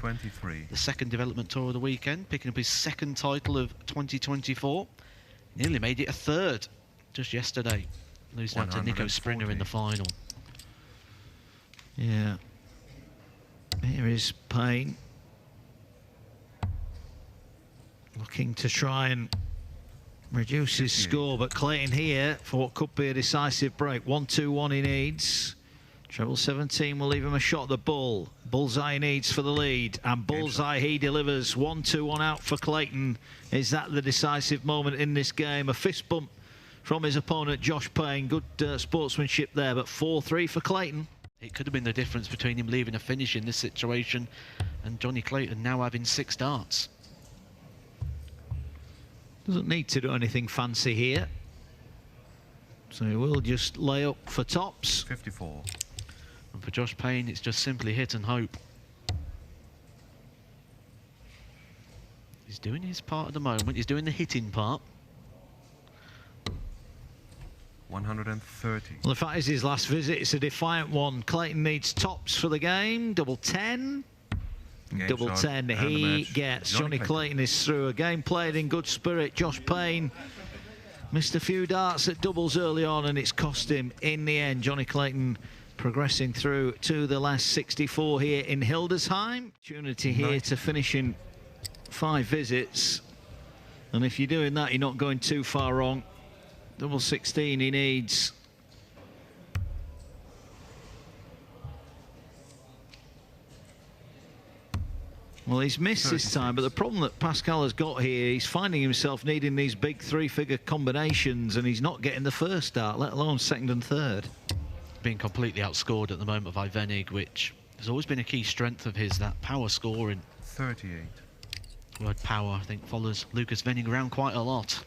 23. the second development tour of the weekend, picking up his second title of 2024. Nearly made it a third just yesterday, losing out to Nico Springer in the final. Yeah. Here is Payne. Looking to try and reduce his score, but Clayton here for what could be a decisive break. 1-2-1 he needs. Treble 17 will leave him a shot at the bull. Bullseye needs for the lead, and Bullseye he delivers. 1-2-1 out for Clayton. Is that the decisive moment in this game? A fist bump from his opponent, Josh Payne. Good sportsmanship there, but 4-3 for Clayton. It could have been the difference between him leaving a finish in this situation and Johnny Clayton now having 6 darts. Doesn't need to do anything fancy here. So he will just lay up for tops. 54. And for Josh Payne, it's just simply hit and hope. He's doing his part at the moment. He's doing the hitting part. 130. Well, the fact is his last visit, it's a defiant one. Clayton needs tops for the game. Double 10. Double 10 he gets. Johnny Clayton is through. A game played in good spirit. Josh Payne missed a few darts at doubles early on, and it's cost him in the end. Johnny Clayton progressing through to the last 64 here in Hildesheim. Opportunity here to finish in 5 visits. And if you're doing that, you're not going too far wrong. Double 16 he needs. Well, he's missed 36. this time, but the problem that Pascal has got here, he's finding himself needing these big 3-figure combinations, and he's not getting the first dart, let alone second and third. Being completely outscored at the moment by Venig, which has always been a key strength of his, that power scoring. 38. Word power, I think, follows Lucas Venig around quite a lot.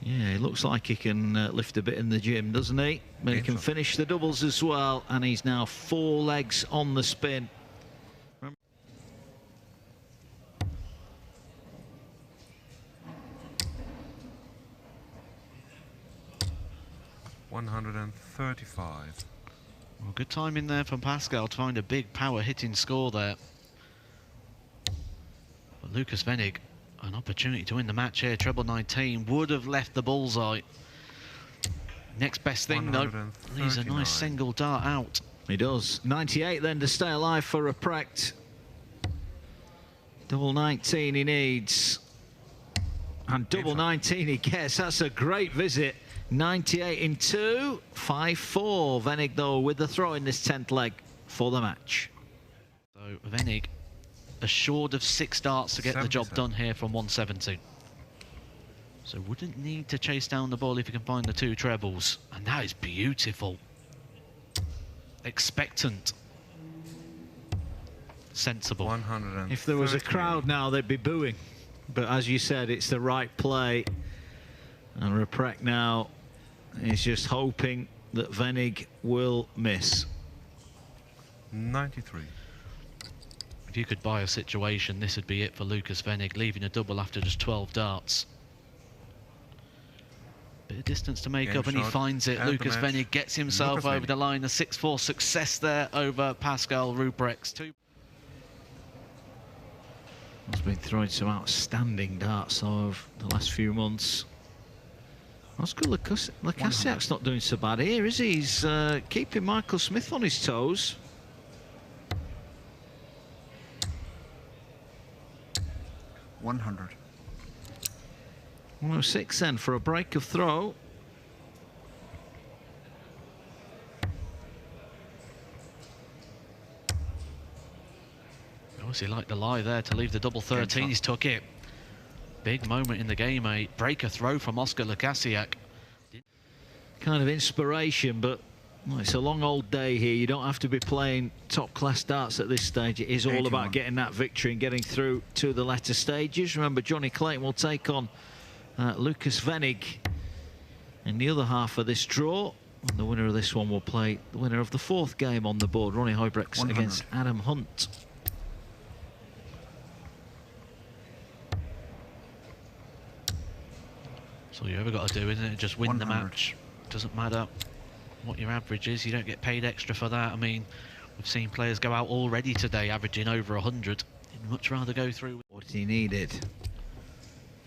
Yeah, he looks like he can lift a bit in the gym, doesn't he? But he can finish the doubles as well, and he's now 4 legs on the spin. 135. Well, good timing there from Pascal to find a big power hitting score there. But Lucas Venig, an opportunity to win the match here. Treble 19 would have left the bullseye. Next best thing though, leaves a nice single dart out. He does. 98 then to stay alive for Ruprecht. Double 19 he needs. And double 19 he gets. That's a great visit. 98 in 2. 5-4. Venig though with the throw in this 10th leg for the match. So Venig assured of 6 darts to get the job done here from 170. So wouldn't need to chase down the ball if he can find the 2 trebles. And that is beautiful. Expectant. Sensible. 100. If there was a crowd now, they'd be booing. But as you said, it's the right play. And Ruprecht now is just hoping that Venig will miss. 93. If you could buy a situation, this would be it for Lucas Venig, leaving a double after just 12 darts. Bit of distance to make up, and he finds it. Lucas Venig gets himself over the line. A 6-4 success there over Pascal Ruprecht. He's been throwing some outstanding darts over the last few months. Oscar Lukasiak's not doing so bad here, is he? He's keeping Michael Smith on his toes. 100. 106 then for a break of throw. Obviously liked the lie there to leave the double 13. He's took it. Big moment in the game, a breaker throw from Oscar Lukasiak. Kind of inspiration, but well, it's a long old day here. You don't have to be playing top-class darts at this stage. It is all about getting that victory and getting through to the latter stages. Remember, Johnny Clayton will take on Lucas Venig in the other half of this draw. And the winner of this one will play the winner of the 4th game on the board, Ronnie Huybrechts against Adam Hunt. That's all you ever got to do, isn't it? Just win the match. Doesn't matter what your average is. You don't get paid extra for that. I mean, We've seen players go out already today, averaging over 100. He'd much rather go through. What he needed.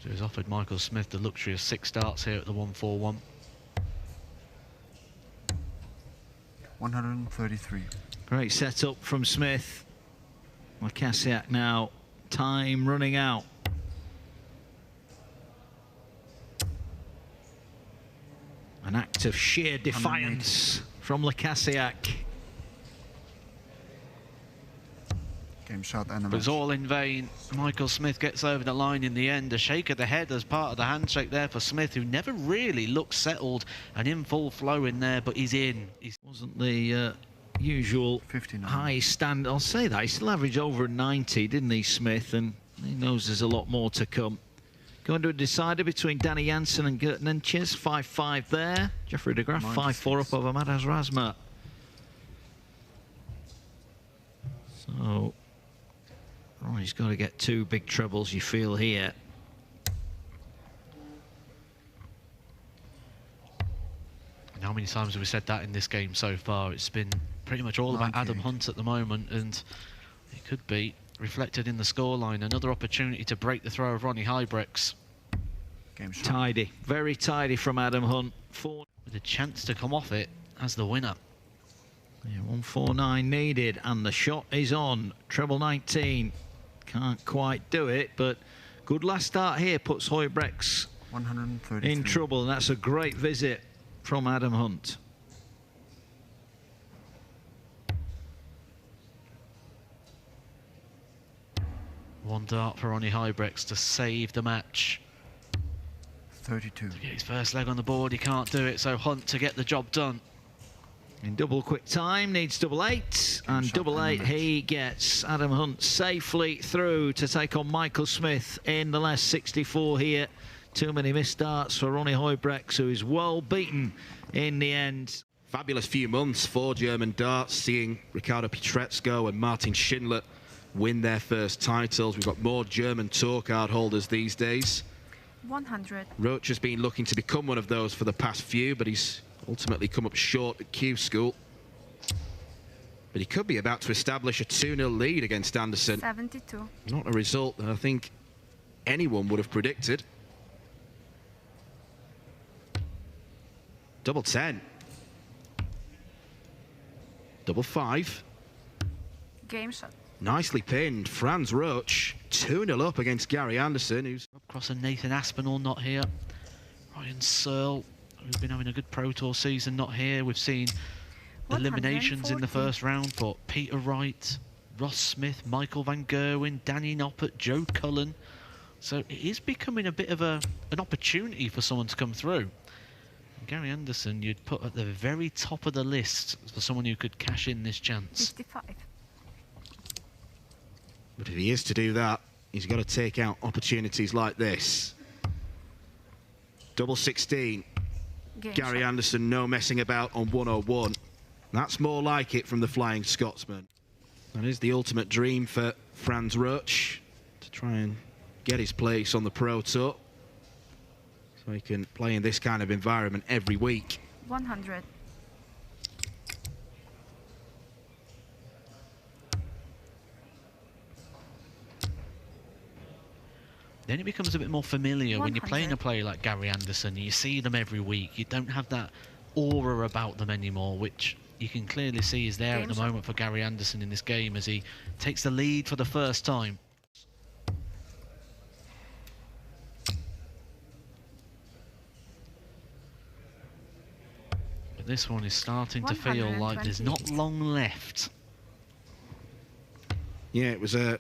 So he's offered Michael Smith the luxury of 6 starts here at the 141. 133. Great setup from Smith. Lekasiak now. Time running out. An act of sheer defiance from Lekasiak. Game shot and a But it's match. all in vain. Michael Smith gets over the line in the end. A shake of the head as part of the handshake there for Smith, who never really looked settled and in full flow in there, but he's in. Wasn't the usual 59. high stand. I'll say that. He still averaged over 90, didn't he, Smith? And he knows there's a lot more to come. Going to a decider between Danny Jansen and Gert Nenches. 5-5 there. Jeffrey de Graaf 5-4 up over Madas Razma. So, oh, he's got to get 2 big trebles, you feel, here. How many times have we said that in this game so far? It's been pretty much all about Adam Hunt at the moment, and it could be reflected in the scoreline. Another opportunity to break the throw of Ronnie Hybrex. Game shot. Tidy, very tidy from Adam Hunt. 4 With a chance to come off it as the winner. Yeah, 149 needed, and the shot is on. Treble 19. Can't quite do it, but good last start here puts Hybrex 133. in trouble, and that's a great visit from Adam Hunt. One dart for Ronnie Hybrex to save the match. 32. To get his first leg on the board, he can't do it, so Hunt to get the job done. In double quick time, needs double 8, and shot double and a 8 match. he gets. Adam Hunt safely through to take on Michael Smith in the last 64 here. Too many missed starts for Ronnie Hybrex, who is well beaten in the end. Fabulous few months for German darts, seeing Ricardo Pietrezco and Martin Schindler win their first titles. We've got more German tour card holders these days. 100. Roach has been looking to become one of those for the past few, but he's ultimately come up short at Q School. But he could be about to establish a 2-0 lead against Anderson. 72. Not a result that I think anyone would have predicted. Double 10. Double 5. Game shot. Nicely pinned. Franz Roach 2-0 up against Gary Anderson, who's Cross and Nathan Aspinall not here. Ryan Searle, who's been having a good Pro Tour season, not here. We've seen eliminations in the 140. first round for Peter Wright, Ross Smith, Michael van Gerwen, Danny Noppert, Joe Cullen. So it is becoming a bit of an opportunity for someone to come through. And Gary Anderson, you'd put at the very top of the list for someone who could cash in this chance. 55. But if he is to do that, he's got to take out opportunities like this. Double 16. Game Gary shot. Anderson, no messing about on 101. That's more like it from the Flying Scotsman. That is the ultimate dream for Franz Roach, to try and get his place on the Pro Tour, so he can play in this kind of environment every week. 100. Then it becomes a bit more familiar when you're playing a 100. player like Gary Anderson. You see them every week. You don't have that aura about them anymore, which you can clearly see is there at the Game shot. moment for Gary Anderson in this game as he takes the lead for the first time. But this one is starting to feel like there's not 128. long left. Yeah, it was a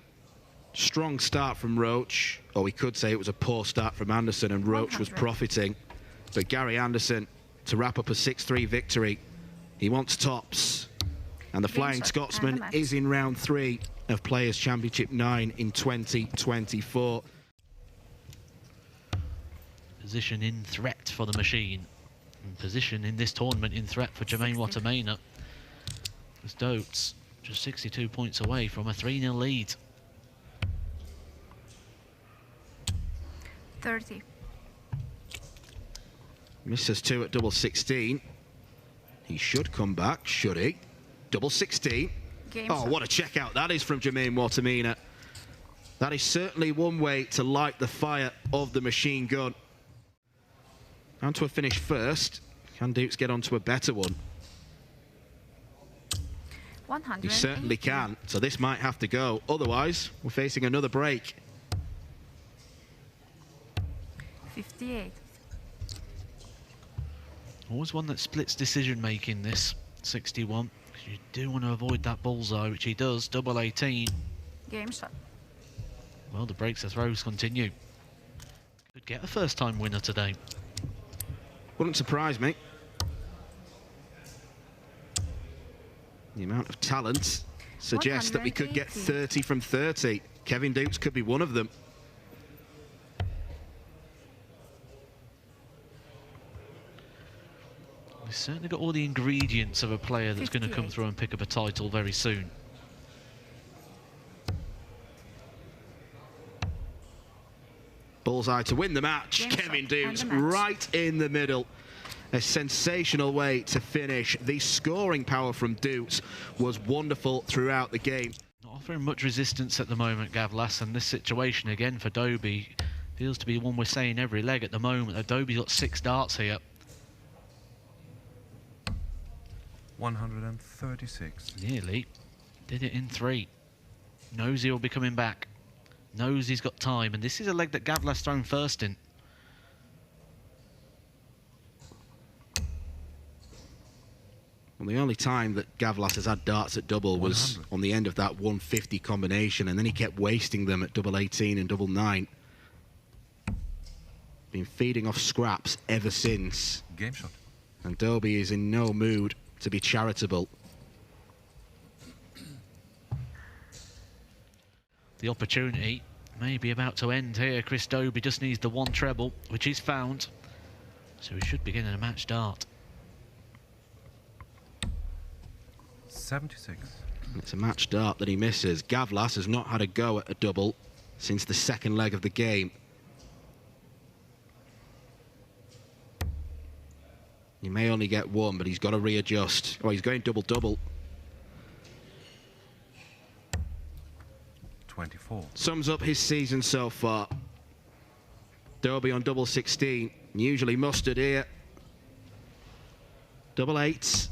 strong start from Roach, or we could say it was a poor start from Anderson, and Roach was 100. profiting. But Gary Anderson to wrap up a 6-3 victory. He wants tops. And the Game Flying shot Scotsman and a match. is in round 3 of Players' Championship 9 in 2024. Position in threat for the machine. And position in this tournament in threat for Jermaine 60. Watamena. As Dotes just 62 points away from a 3-0 lead. 30. Misses 2 at double 16. He should come back, should he? Double 16. Game Oh, shot. what a checkout that is from Jermaine Watamina. That is certainly one way to light the fire of the machine gun. Down to a finish first. Can Dukes get onto a better one? 100. He certainly can. So this might have to go. Otherwise, we're facing another break. 58. Always one that splits decision making, this 61. 'Cause you do want to avoid that bullseye, which he does. Double 18. Game shot. Well, the breaks, the throws continue. Could get a first time winner today. Wouldn't surprise me. The amount of talent suggests that we could get 30 from 30. Kevin Dukes could be one of them. He's certainly got all the ingredients of a player that's going to come 58. through and pick up a title very soon. Bullseye to win the match. Game Kevin shot and Dukes the match. right in the middle. A sensational way to finish. The scoring power from Dukes was wonderful throughout the game. Not offering much resistance at the moment, Gavlas, and this situation again for Dobie feels to be one we're saying every leg at the moment. Dobie's got 6 darts here. 136. Nearly. Did it in 3. Knows he'll be coming back. Knows he's got time, and this is a leg that Gavlas thrown first in. Well, the only time that Gavlas has had darts at double was 100. on the end of that 150 combination, and then he kept wasting them at double 18 and double 9. Been feeding off scraps ever since, Game shot. and Dobie is in no mood to be charitable. The opportunity may be about to end here. Chris Dobie just needs the 1 treble, which he's found. So he should be getting a match dart. 76. It's a match dart that he misses. Gavlas has not had a go at a double since the second leg of the game. He may only get 1, but he's got to readjust. Oh, he's going double-double. 24. Sums up his season so far. Dobie on double 16. Usually mustard here. Double 8.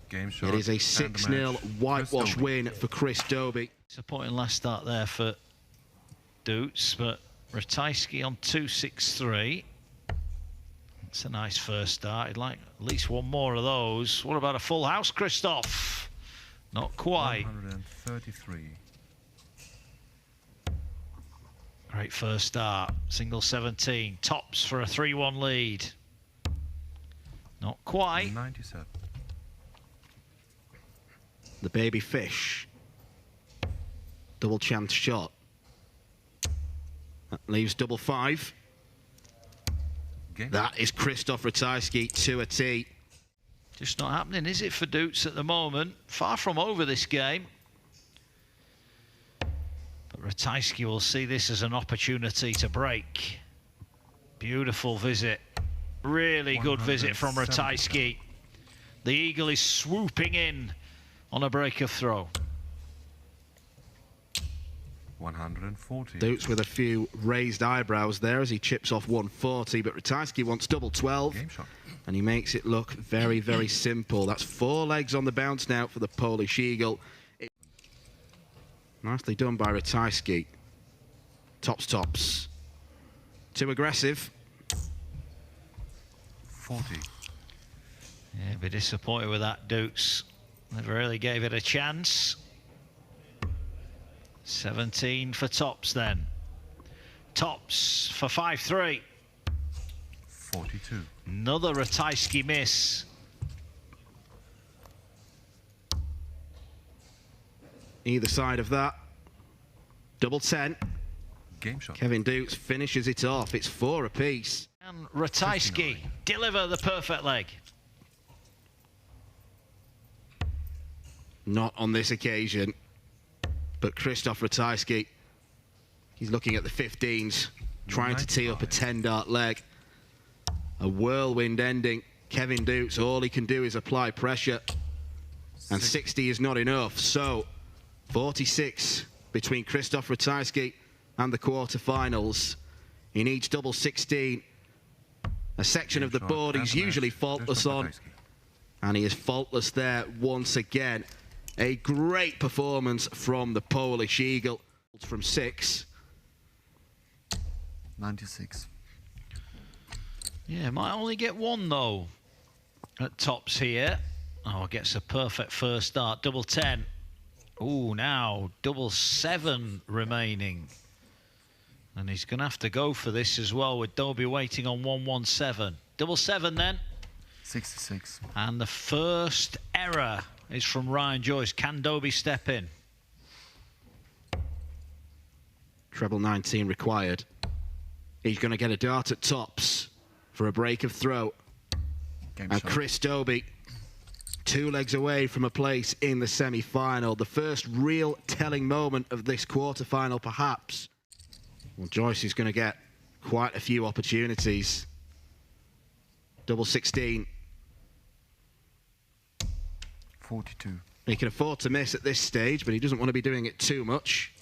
Game shot. It is a and 6-0 match. whitewash Chris Dobie. win for Chris Dobie. Disappointing last start there for Dukes, but Ratajski on 263. It's a nice first start. He'd like at least one more of those. What about a full house, Christoph? Not quite. 133. Great first start. Single 17. Tops for a 3-1 lead. Not quite. 97. The baby fish. Double chance shot. That leaves double 5. Game That Is Christoph Ratajski to a tee. Just not happening, is it, for Dukes at the moment? Far from over this game. But Ratajski will see this as an opportunity to break. Beautiful visit. Really good visit from 170. Ratajski. The eagle is swooping in on a break of throw. 140. Dukes with a few raised eyebrows there as he chips off 140, but Ratajski wants double 12. Game shot. And he makes it look very, very simple. That's 4 legs on the bounce now for the Polish Eagle. Nicely done by Ratajski. Tops. Too aggressive. 40. Yeah, a bit disappointed with that, Dukes. Never really gave it a chance. 17 for Tops then. Tops for 5-3. 42. Another Ratajski miss. Either side of that. Double 10. Game shot. Kevin Dukes finishes it off. It's 4 apiece. And Ratajski 59. deliver the perfect leg. Not on this occasion. But Christoph Ratajski, he's looking at the 15s, trying to tee up a 10-dart leg. A whirlwind ending. Kevin Dukes, all he can do is apply pressure. And 60 is not enough. So 46 between Krzysztof Ratajski and the quarterfinals. He needs double 16. A section of the board he's usually faultless on. And he is faultless there once again. A great performance from the Polish Eagle. From 6. 96. Yeah, might only get one though at tops here. Oh, gets a perfect first start. Double 10. Ooh, now double 7 remaining. And he's going to have to go for this as well with Dobey waiting on 117. Double 7 then. 66. And the first error is from Ryan Joyce. Can Dobey step in? Treble 19 required. He's going to get a dart at tops for a break of throat. Game And shot. Chris Dobey, 2 legs away from a place in the semi-final. The first real telling moment of this quarter-final, perhaps. Well, Joyce is going to get quite a few opportunities. Double 16. 42. He can afford to miss at this stage, but he doesn't want to be doing it too much.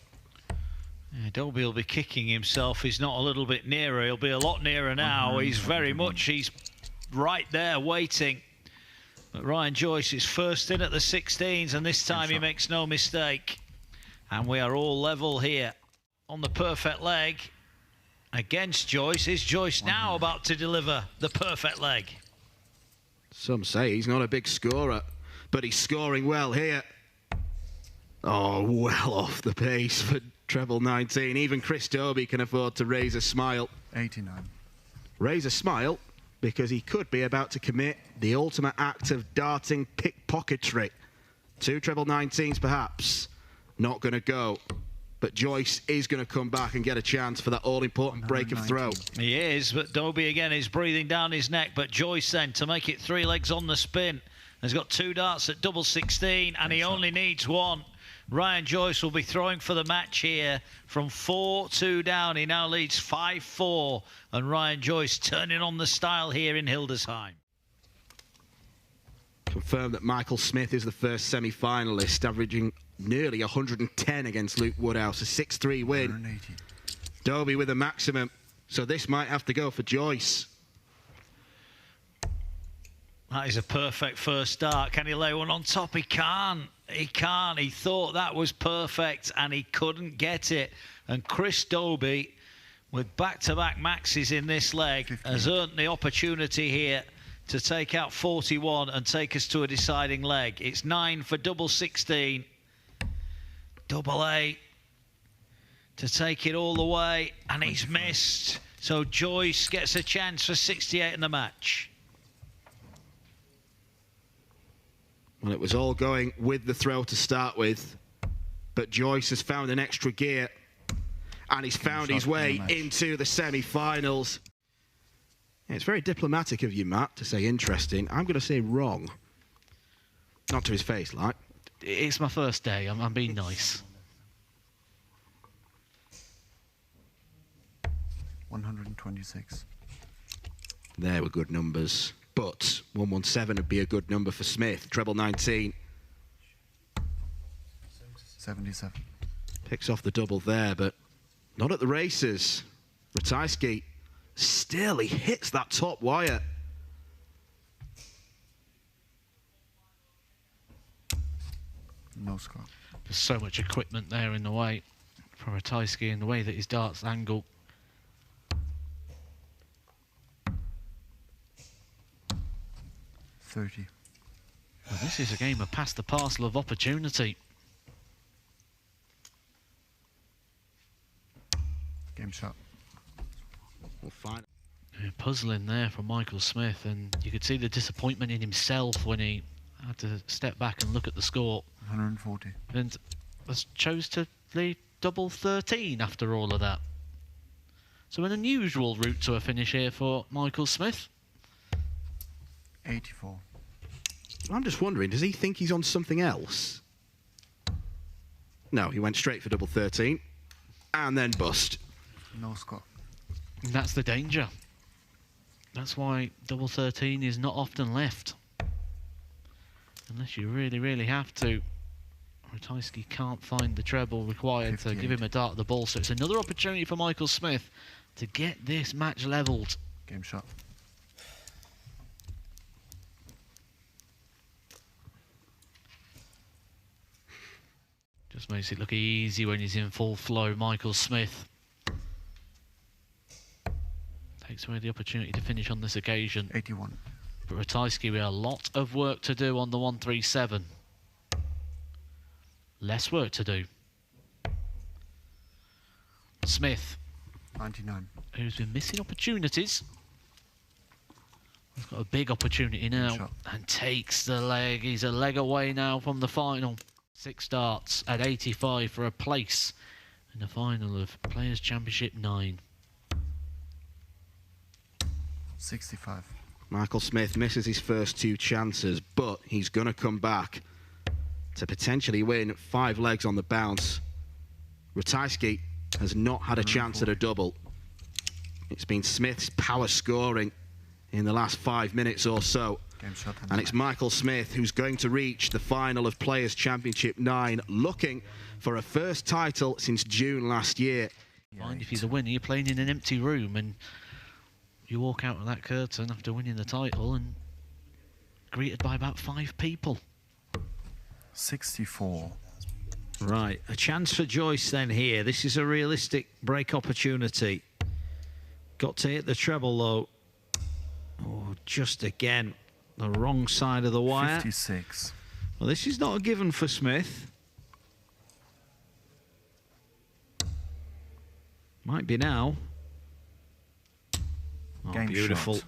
Yeah, Dobey will be kicking himself. He's not a little bit nearer. He'll be a lot nearer now. He's very much, he's right there waiting. But Ryan Joyce is first in at the 16s, and this time he makes no mistake. And we are all level here on the perfect leg against Joyce. Is Joyce now about to deliver the perfect leg? Some say he's not a big scorer, but he's scoring well here. Oh, well off the pace for treble 19. Even Chris Dobey can afford to raise a smile. 89. Raise a smile because he could be about to commit the ultimate act of darting pickpocketry. 2 treble 19s perhaps. Not going to go. But Joyce is going to come back and get a chance for that all-important break of throw. He is, but Dobey again is breathing down his neck. But Joyce then, to make it 3 legs on the spin, has got 2 darts at double 16, and he only needs 1. Ryan Joyce will be throwing for the match here from 4-2 down. He now leads 5-4, and Ryan Joyce turning on the style here in Hildesheim. Confirmed that Michael Smith is the first semi-finalist, averaging nearly 110 against Luke Woodhouse, a 6-3 win. 180. Dobey with a maximum, so this might have to go for Joyce. That is a perfect first start. Can he lay one on top? He can't. He can't. He thought that was perfect and he couldn't get it. And Chris Dobey, with back-to-back maxes in this leg, 58. has earned the opportunity here to take out 41 and take us to a deciding leg. It's 9 for double 16. Double 8 to take it all the way, and he's missed. So Joyce gets a chance for 68 in the match. Well, it was all going with the throw to start with, but Joyce has found an extra gear, and he's found his way into the semi-finals. Yeah, it's very diplomatic of you, Matt, to say interesting. I'm going to say wrong. Not to his face, like. It's my first day. I'm being nice. 126. There were good numbers. But 117 would be a good number for Smith. Treble 19. 77. Picks off the double there, but not at the races. Ratajski still, he hits that top wire. No score. There's so much equipment there in the way for Ratajski and the way that his darts angle. Well, This is a game of pass the parcel of opportunity. Game shot. Well, fine. Yeah, puzzling there from Michael Smith, and you could see the disappointment in himself when he had to step back and look at the score. 140. And chose to lead double 13 after all of that. So an unusual route to a finish here for Michael Smith. 84. I'm just wondering, does he think he's on something else? No, he went straight for double 13 and then bust. No score. And that's the danger. That's why double 13 is not often left. Unless you really, really have to. Ratajski can't find the treble required to give him a dart at the ball, so it's another opportunity for Michael Smith to get this match levelled. Game shot. Just makes it look easy when he's in full flow, Michael Smith. Takes away the opportunity to finish on this occasion. 81. But Ratajski with a lot of work to do on the 137. Less work to do. Smith, 99. who's been missing opportunities, he's got a big opportunity now and takes the leg. He's a leg away now from the final. 6 darts at 85 for a place in the final of Players' Championship 9. 65. Michael Smith misses his first 2 chances, but he's going to come back to potentially win 5 legs on the bounce. Ratajski has not had a chance at a double. It's been Smith's power scoring in the last 5 minutes or so. And it's Michael Smith who's going to reach the final of Players' Championship 9, looking for a first title since June last year. Mind if he's a winner, you're playing in an empty room and you walk out of that curtain after winning the title and greeted by about 5 people. 64. Right, a chance for Joyce then here. This is a realistic break opportunity. Got to hit the treble though. Oh, just again, the wrong side of the wire. 56. Well, this is not a given for Smith. Might be now. Oh, Game beautiful. shot.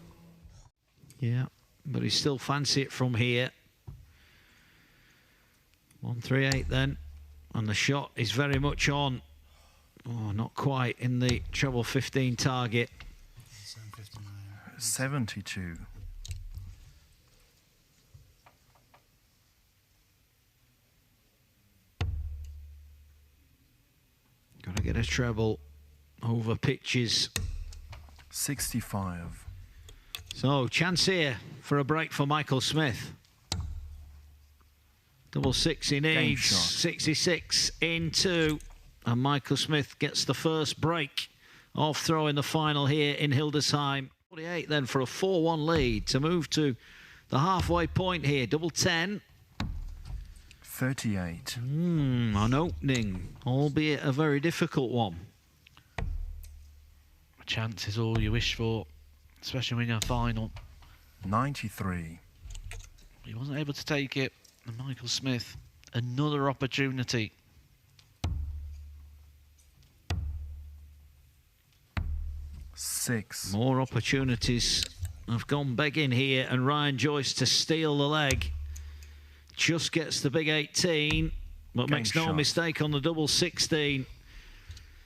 Yeah, but he still fancy it from here. 138 then. And the shot is very much on. Oh, not quite in the treble 15 target. 72. Got to get a treble over pitches. 65. So, chance here for a break for Michael Smith. Double 6 he needs. 66 in 2. And Michael Smith gets the first break off throw in the final here in Hildesheim. 48 then for a 4-1 lead to move to the halfway point here. Double 10. 38. An opening, albeit a very difficult one. A chance is all you wish for, especially when you're final. 93. He wasn't able to take it. And Michael Smith, another opportunity. 6. More opportunities have gone begging here, and Ryan Joyce to steal the leg. Just gets the big 18, but Game makes no shot. mistake on the double 16.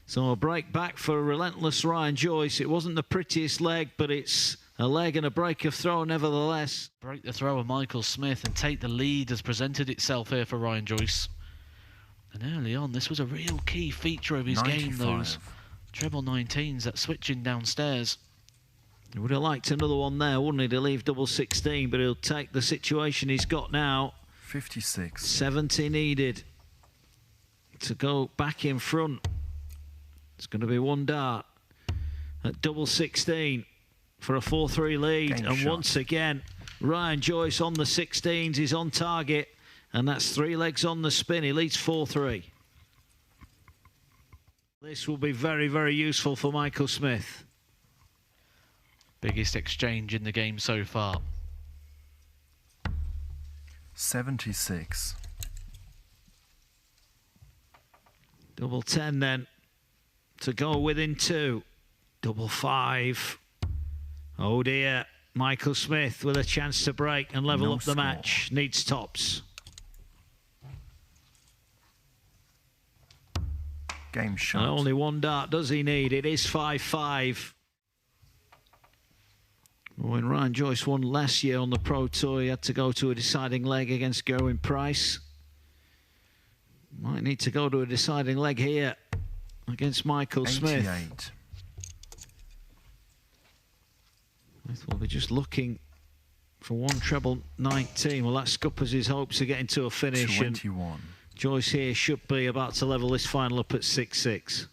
So a break back for relentless Ryan Joyce. It wasn't the prettiest leg, but it's a leg and a break of throw nevertheless. Break the throw of Michael Smith and take the lead has presented itself here for Ryan Joyce. And early on, this was a real key feature of his game, those 95. treble 19s, that switching downstairs. He would have liked another one there, wouldn't he, to leave double 16, but he'll take the situation he's got now. 56. 70 needed to go back in front. It's going to be 1 dart at double 16 for a 4-3 lead. Game and shot. once again, Ryan Joyce on the 16s is on target, and that's 3 legs on the spin. He leads 4-3. This will be very, very useful for Michael Smith. Biggest exchange in the game so far. 76. Double 10 then to go within 2. Double 5. Oh dear. Michael Smith with a chance to break and level No up the score. match. Needs tops. Game shot. And only 1 dart does he need. It is 5-5. When Ryan Joyce won last year on the Pro Tour, he had to go to a deciding leg against Gerwin Price. Might need to go to a deciding leg here against Michael 88. Smith. We'll be just looking for 1 treble 19. Well, that scuppers his hopes of getting to a finish. 21. Joyce here should be about to level this final up at 6-6.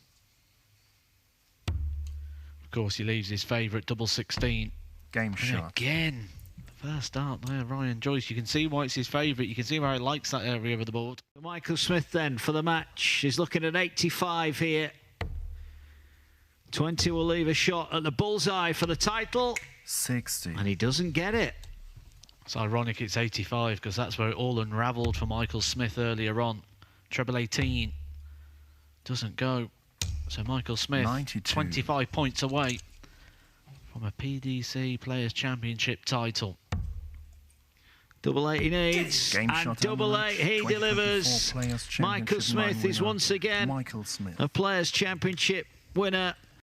Of course, he leaves his favourite double 16. Game And shot. again, the first start there, Ryan Joyce. You can see why it's his favourite. You can see why he likes that area of the board. Michael Smith then for the match. He's looking at 85 here. 20 will leave a shot at the bullseye for the title. 60. And he doesn't get it. It's ironic it's 85 because that's where it all unravelled for Michael Smith earlier on. Treble 18 doesn't go. So Michael Smith, 92. 25 points away from a PDC Players' Championship title. Double 8 he needs, Game and shot double average, 8 he 2024 delivers. Players' Michael Championship Smith is winner, once again Michael Smith. a Players' Championship winner.